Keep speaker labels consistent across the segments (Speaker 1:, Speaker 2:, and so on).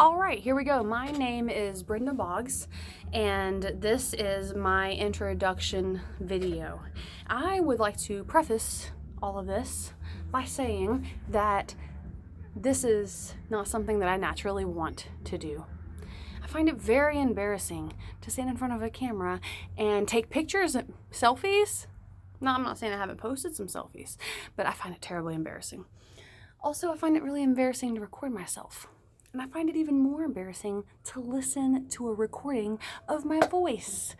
Speaker 1: All right, here we go. My name is Brenda Boggs, and this is my introduction video. I would like to preface all of this by saying that this is not something that I naturally want to do. I find it very embarrassing to stand in front of a camera and take pictures, selfies. No, I'm not saying I haven't posted some selfies, but I find it terribly embarrassing. Also, I find it really embarrassing to record myself. And I find it even more embarrassing to listen to a recording of my voice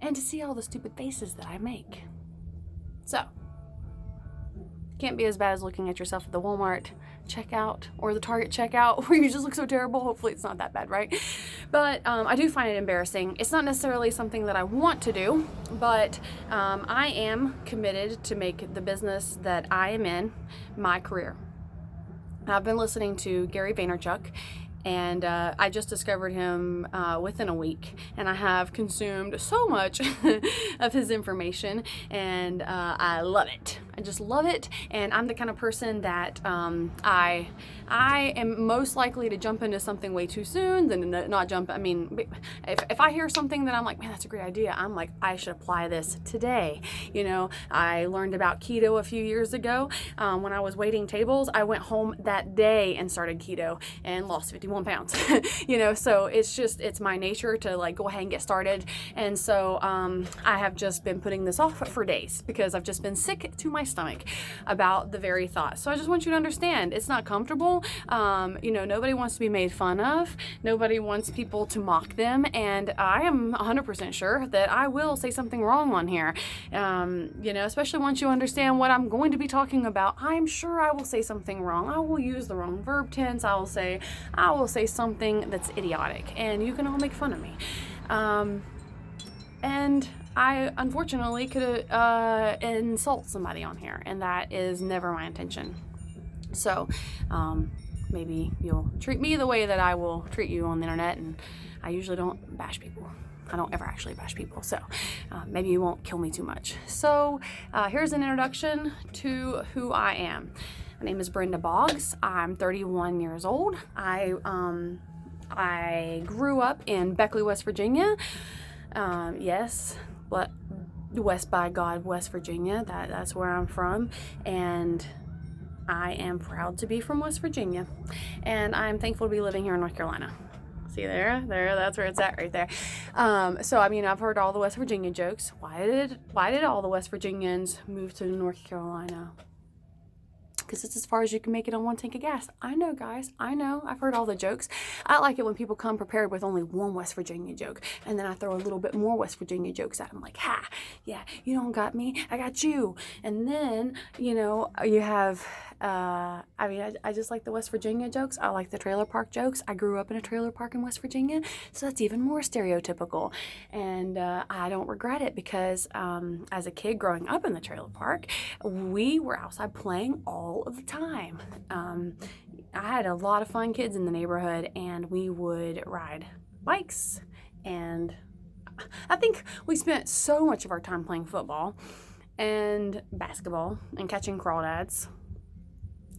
Speaker 1: and to see all the stupid faces that I make. So, can't be as bad as looking at yourself at the Walmart checkout or the Target checkout where you just look so terrible. Hopefully it's not that bad, right? But I do find it embarrassing. It's not necessarily something that I want to do, but I am committed to make the business that I am in my career. I've been listening to Gary Vaynerchuk, and I just discovered him within a week, and I have consumed so much of his information, and I love it. I just love it, and I'm the kind of person that I am most likely to jump into something way too soon than not jump. I mean, if I hear something that I'm like, man, that's a great idea, I'm like, I should apply this today. You know, I learned about keto a few years ago when I was waiting tables. I went home that day and started keto and lost 51 pounds. You know, so it's my nature to like go ahead and get started. And so I have just been putting this off for days because I've just been sick to my stomach about the very thought. So I just want you to understand, it's not comfortable. You know, nobody wants to be made fun of. Nobody wants people to mock them. And I am 100% sure that I will say something wrong on here. You know, especially once you understand what I'm going to be talking about, I'm sure I will say something wrong. I will use the wrong verb tense. I will say something that's idiotic, and you can all make fun of me. And I unfortunately could insult somebody on here, and that is never my intention. So maybe you'll treat me the way that I will treat you on the internet, and I usually don't bash people. I don't ever actually bash people, so maybe you won't kill me too much. So here's an introduction to who I am. My name is Brenda Boggs. I'm 31 years old. I grew up in Beckley, West Virginia. Yes, but West by God, West Virginia. That's where I'm from, and I am proud to be from West Virginia, and I'm thankful to be living here in North Carolina. See there, that's where it's at right there. So I mean, I've heard all the West Virginia jokes. Why did all the West Virginians move to North Carolina? Because it's as far as you can make it on one tank of gas. I know, guys. I know. I've heard all the jokes. I like it when people come prepared with only one West Virginia joke, and then I throw a little bit more West Virginia jokes at them, like, ha, yeah, you don't got me, I got you. And then, you know, you have, I just like the West Virginia jokes. I like the trailer park jokes. I grew up in a trailer park in West Virginia, so that's even more stereotypical. And I don't regret it because as a kid growing up in the trailer park, we were outside playing all of the time. I had a lot of fun kids in the neighborhood, and we would ride bikes, and I think we spent so much of our time playing football and basketball and catching crawdads.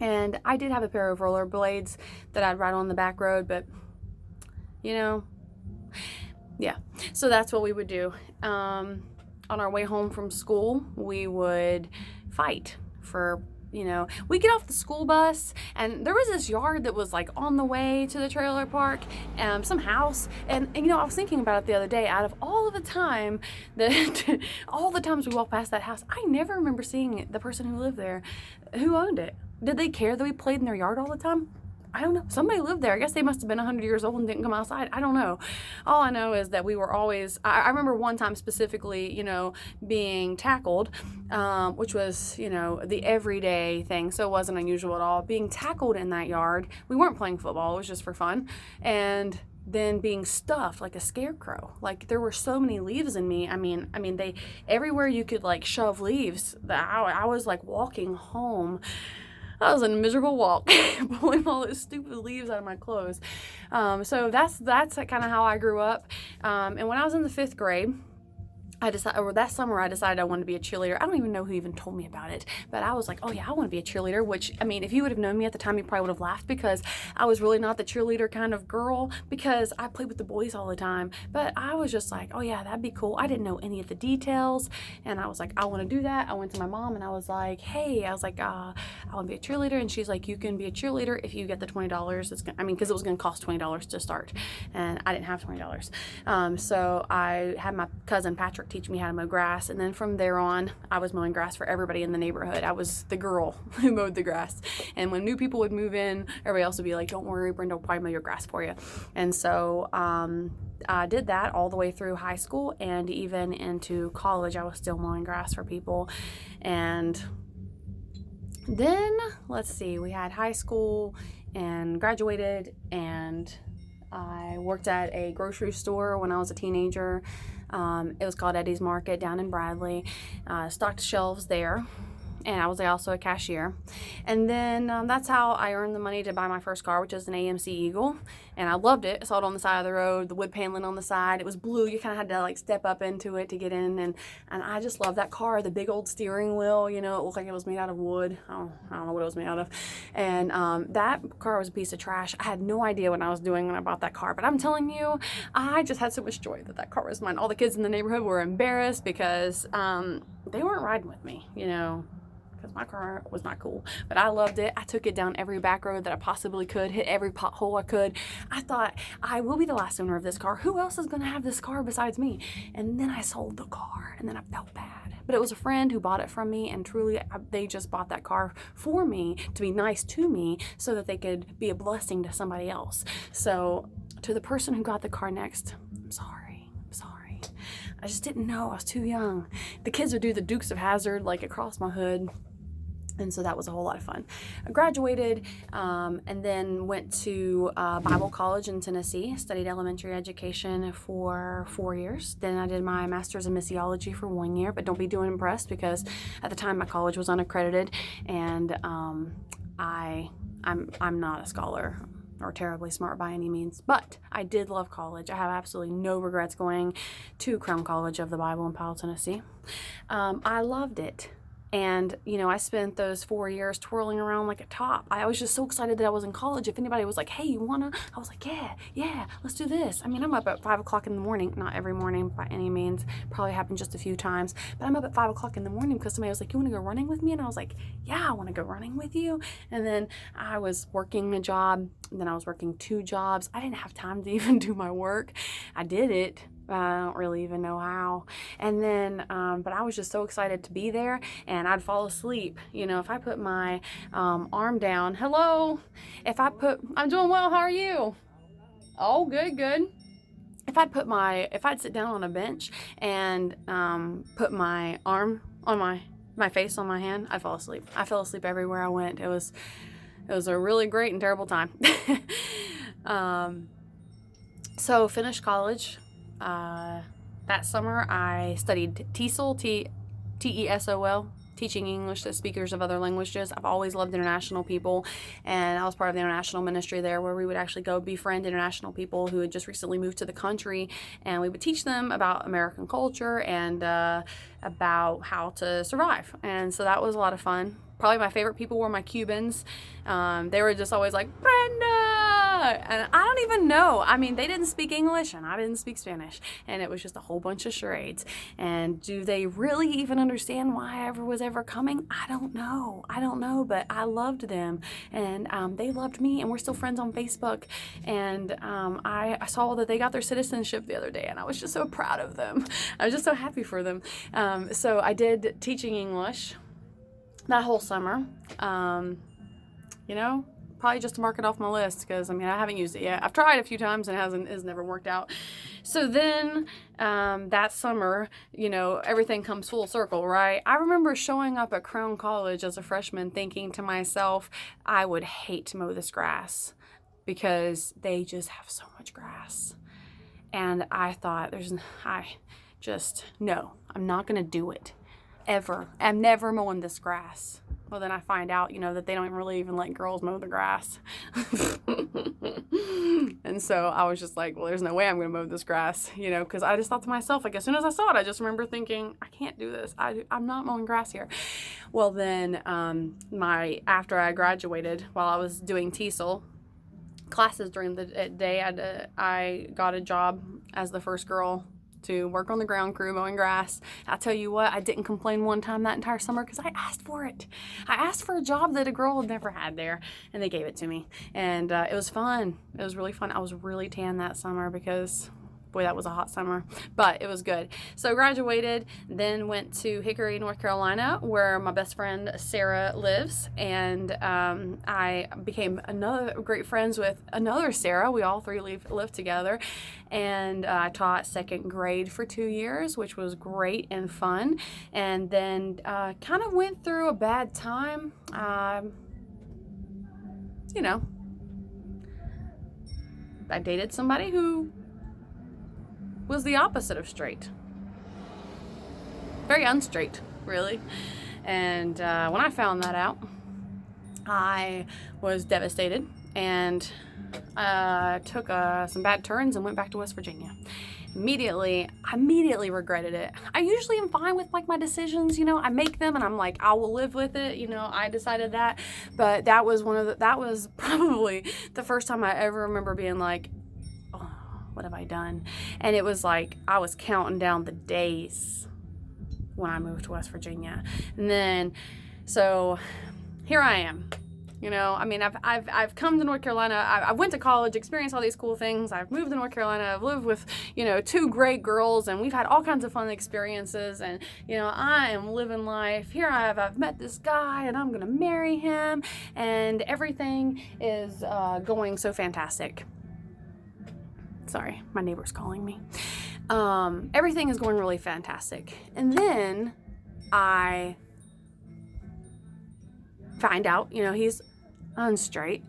Speaker 1: And I did have a pair of rollerblades that I'd ride on the back road, but you know, yeah. So that's what we would do. On our way home from school, we would fight for, you know, we get off the school bus, and there was this yard that was like on the way to the trailer park, some house, and you know, I was thinking about it the other day. Out of all of the time that all the times we walked past that house, I never remember seeing the person who lived there, who owned it. Did they care that we played in their yard all the time? I don't know. Somebody lived there. I guess they must have been 100 years old and didn't come outside. I don't know. All I know is that we were always, I remember one time specifically, you know, being tackled, which was, you know, the everyday thing. So it wasn't unusual at all. Being tackled in that yard. We weren't playing football. It was just for fun. And then being stuffed like a scarecrow. Like, there were so many leaves in me. I mean, they, everywhere you could like shove leaves, that I was like walking home. That was a miserable walk, pulling all those stupid leaves out of my clothes. So that's kind of how I grew up. And when I was in the 5th grade, that summer I decided I wanted to be a cheerleader. I don't even know who even told me about it, but I was like, oh yeah, I want to be a cheerleader, which, I mean, if you would have known me at the time, you probably would have laughed, because I was really not the cheerleader kind of girl, because I played with the boys all the time. But I was just like, oh yeah, that'd be cool. I didn't know any of the details, and I was like, I want to do that. I went to my mom and I was like, hey, I want to be a cheerleader, and she's like, you can be a cheerleader if you get the $20. Because it was going to cost $20 to start, and I didn't have $20. So I had my cousin Patrick teach me how to mow grass, and then from there on I was mowing grass for everybody in the neighborhood. I was the girl who mowed the grass, and when new people would move in, everybody else would be like, don't worry, Brenda will probably mow your grass for you. And so I did that all the way through high school, and even into college I was still mowing grass for people. And then, let's see, we had high school and graduated, and I worked at a grocery store when I was a teenager. It was called Eddie's Market down in Bradley. Stocked shelves there, and I was also a cashier. And then that's how I earned the money to buy my first car, which is an AMC Eagle. And I loved it. I saw it on the side of the road, the wood paneling on the side. It was blue. You kind of had to like step up into it to get in. And I just loved that car. The big old steering wheel, it looked like it was made out of wood. I don't know what it was made out of. And that car was a piece of trash. I had no idea what I was doing when I bought that car. But I'm telling you, I just had so much joy that car was mine. All the kids in the neighborhood were embarrassed because they weren't riding with me, because my car was not cool. But I loved it. I took it down every back road that I possibly could, hit every pothole I could. I thought, I will be the last owner of this car. Who else is going to have this car besides me? And then I sold the car, and then I felt bad. But it was a friend who bought it from me, and truly, they just bought that car for me to be nice to me so that they could be a blessing to somebody else. So to the person who got the car next, I'm sorry. I just didn't know. I was too young. The kids would do the Dukes of Hazzard like across my hood. And so that was a whole lot of fun. I graduated and then went to Bible college in Tennessee, studied elementary education for 4 years. Then I did my master's in missiology for 1 year, but don't be too impressed, because at the time my college was unaccredited, and I'm not a scholar or terribly smart by any means, but I did love college. I have absolutely no regrets going to Crown College of the Bible in Powell, Tennessee. I loved it. And, I spent those 4 years twirling around like a top. I was just so excited that I was in college. If anybody was like, hey, you wanna? I was like, yeah, let's do this. I'm up at 5 o'clock in the morning. Not every morning by any means. Probably happened just a few times. But I'm up at 5 o'clock in the morning because somebody was like, you wanna go running with me? And I was like, yeah, I wanna go running with you. And then I was working a job. And then I was working 2 jobs. I didn't have time to even do my work. I did it. I don't really even know how. And then, but I was just so excited to be there, and I'd fall asleep. If I put my arm down, hello, I'm doing well, how are you? Oh, good. If I'd sit down on a bench and put my arm on my face on my hand, I'd fall asleep. I fell asleep everywhere I went. It was a really great and terrible time. So finished college. That summer I studied TESOL, T-E-S-O-L, teaching English to speakers of other languages. I've always loved international people, and I was part of the international ministry there, where we would actually go befriend international people who had just recently moved to the country, and we would teach them about American culture and about how to survive. And so that was a lot of fun. Probably my favorite people were my Cubans. They were just always like, Brenda! And I don't even know. They didn't speak English and I didn't speak Spanish. And it was just a whole bunch of charades. And do they really even understand why I was ever coming? I don't know, but I loved them. And they loved me, and we're still friends on Facebook. And I saw that they got their citizenship the other day, and I was just so proud of them. I was just so happy for them. So I did teaching English that whole summer, probably just to mark it off my list, because I haven't used it yet. I've tried a few times and has never worked out. So then that summer, everything comes full circle, right? I remember showing up at Crown College as a freshman thinking to myself, I would hate to mow this grass because they just have so much grass. And I thought, no, I'm not going to do it. Ever. I'm never mowing this grass. Well, then I find out, that they don't really even let girls mow the grass. And And so I was just like, well, there's no way I'm going to mow this grass, you know, because I just thought to myself, like, as soon as I saw it, I just remember thinking, I can't do this. I'm not mowing grass here. Well, then after I graduated, while I was doing TESOL classes during the day, I got a job as the first girl to work on the ground crew mowing grass. I'll tell you what, I didn't complain one time that entire summer because I asked for it. I asked for a job that a girl had never had there, and they gave it to me. And it was fun. It was really fun. I was really tan that summer because, boy, that was a hot summer, but it was good. So graduated, then went to Hickory, North Carolina, where my best friend Sarah lives, and I became great friends with another Sarah. We all three lived together, and I taught second grade for 2 years, which was great and fun, and then kind of went through a bad time, you know. I dated somebody who was the opposite of straight. Very unstraight, really. And when I found that out, I was devastated and took some bad turns and went back to West Virginia. I immediately regretted it. I usually am fine with like my decisions, you know, I make them and I'm like, I will live with it, you know, I decided that. But that was probably the first time I ever remember being like, what have I done? And it was like I was counting down the days when I moved to West Virginia. And then so here I am. You know, I mean, I've come to North Carolina. I went to college, experienced all these cool things. I've moved to North Carolina. I've lived with, you know, 2 great girls, and we've had all kinds of fun experiences. And, you know, I am living life. Here I've met this guy, and I'm going to marry him, and everything is going so fantastic. Sorry, my neighbor's calling me. Everything is going really fantastic. And then I find out, you know, he's unstraight,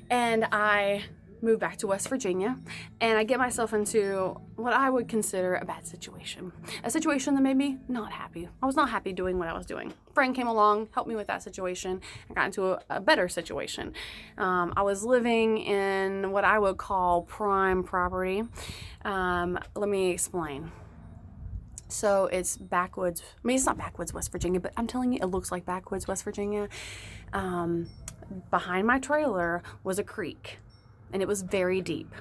Speaker 1: and I move back to West Virginia, and I get myself into what I would consider a bad situation. A situation that made me not happy. I was not happy doing what I was doing. A friend came along, helped me with that situation. I got into a better situation. I was living in what I would call prime property. Let me explain. So it's backwoods. I mean, it's not backwoods West Virginia, but I'm telling you, it looks like backwoods West Virginia. Behind my trailer was a creek, and it was very deep.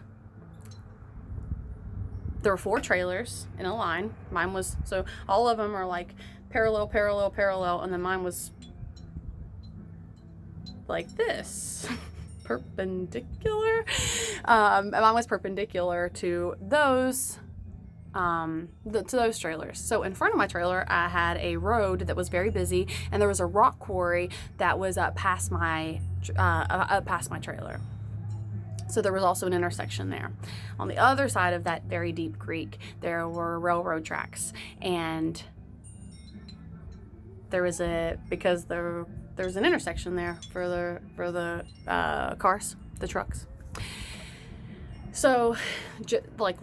Speaker 1: There were 4 trailers in a line. Mine was, so all of them are like parallel, parallel, parallel, and then mine was like this. Perpendicular. And mine was perpendicular to those trailers. So in front of my trailer, I had a road that was very busy, and there was a rock quarry that was up past my trailer. So there was also an intersection there. On the other side of that very deep creek, there were railroad tracks, and there's an intersection there for the cars, the trucks. So, like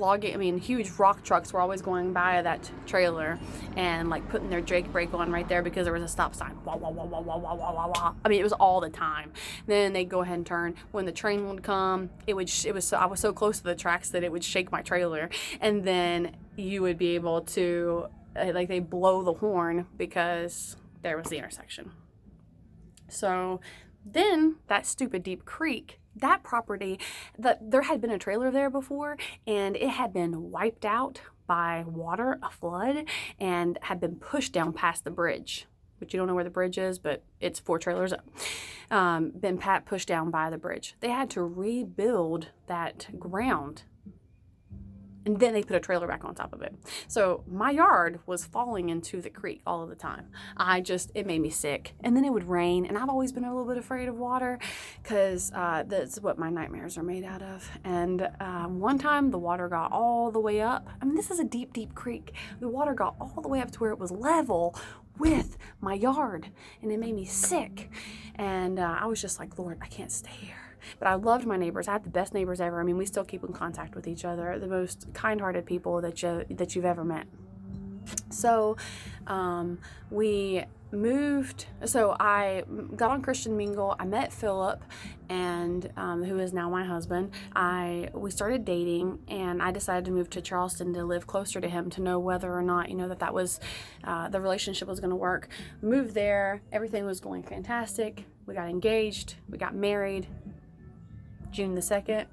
Speaker 1: huge rock trucks were always going by that trailer and like putting their Jake brake on right there because there was a stop sign. Wah, wah, wah, wah, wah, wah, wah, wah, wah. I mean, it was all the time. Then they'd go ahead and turn. When the train would come, I was so close to the tracks that it would shake my trailer. And then you would be able to, they blow the horn because there was the intersection. So then that stupid deep creek, that property, there had been a trailer there before, and it had been wiped out by water, a flood, and had been pushed down past the bridge, which you don't know where the bridge is, but it's 4 trailers up. Been pushed down by the bridge. They had to rebuild that ground, and then they put a trailer back on top of it. So my yard was falling into the creek all of the time. It made me sick. And then it would rain, and I've always been a little bit afraid of water because that's what my nightmares are made out of. And one time the water got all the way up. I mean, this is a deep, deep creek. The water got all the way up to where it was level with my yard, and it made me sick. And I was just like, Lord, I can't stay here. But I loved my neighbors. I had the best neighbors ever. I mean, we still keep in contact with each other. The most kind-hearted people that you've ever met. So we moved, so I got on Christian Mingle. I met Philip, and who is now my husband. We started dating, and I decided to move to Charleston to live closer to him, to know whether or not, that was the relationship was going to work. Moved there, everything was going fantastic. We got engaged, we got married June the 2nd.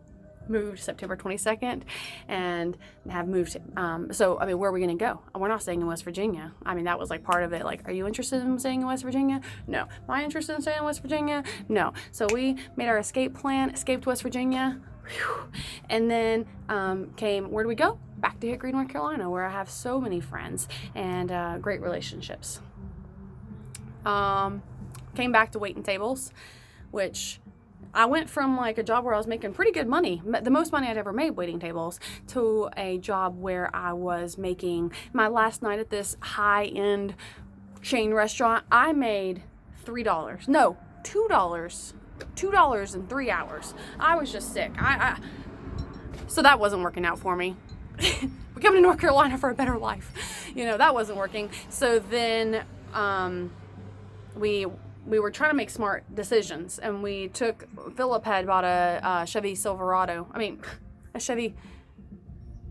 Speaker 1: Moved September 22nd, and have moved. So, where are we going to go? We're not staying in West Virginia. That was like part of it. Like, are you interested in staying in West Virginia? No. Am I interested in staying in West Virginia? No. So we made our escape plan, escaped West Virginia, and then where do we go? Back to Hickory, North Carolina, where I have so many friends and great relationships. Came back to waiting tables, which I went from like a job where I was making pretty good money, the most money I'd ever made waiting tables, to a job where I was making, my last night at this high-end chain restaurant, I made $3. No, $2. $2 in 3 hours. I was just sick. So that wasn't working out for me. We're coming to North Carolina for a better life. That wasn't working. So then we were trying to make smart decisions, and Philip had bought a Chevy Silverado, a Chevy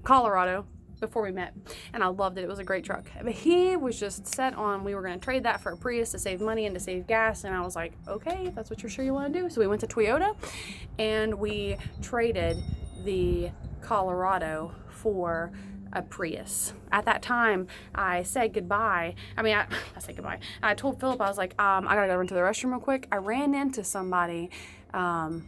Speaker 1: Colorado before we met, and I loved it. It was a great truck. But he was just set on, we were going to trade that for a Prius to save money and to save gas, and I was like, okay, if that's what you're sure you want to do. So we went to Toyota, and we traded the Colorado for a Prius. At that time, I said goodbye. I said goodbye. I told Philip, I was like, I gotta go into the restroom real quick. I ran into somebody. You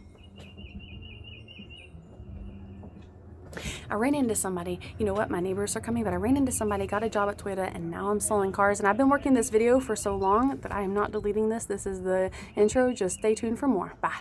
Speaker 1: know what? My neighbors are coming, but I ran into somebody, got a job at Toyota, and now I'm selling cars. And I've been working this video for so long that I am not deleting this. This is the intro. Just stay tuned for more. Bye.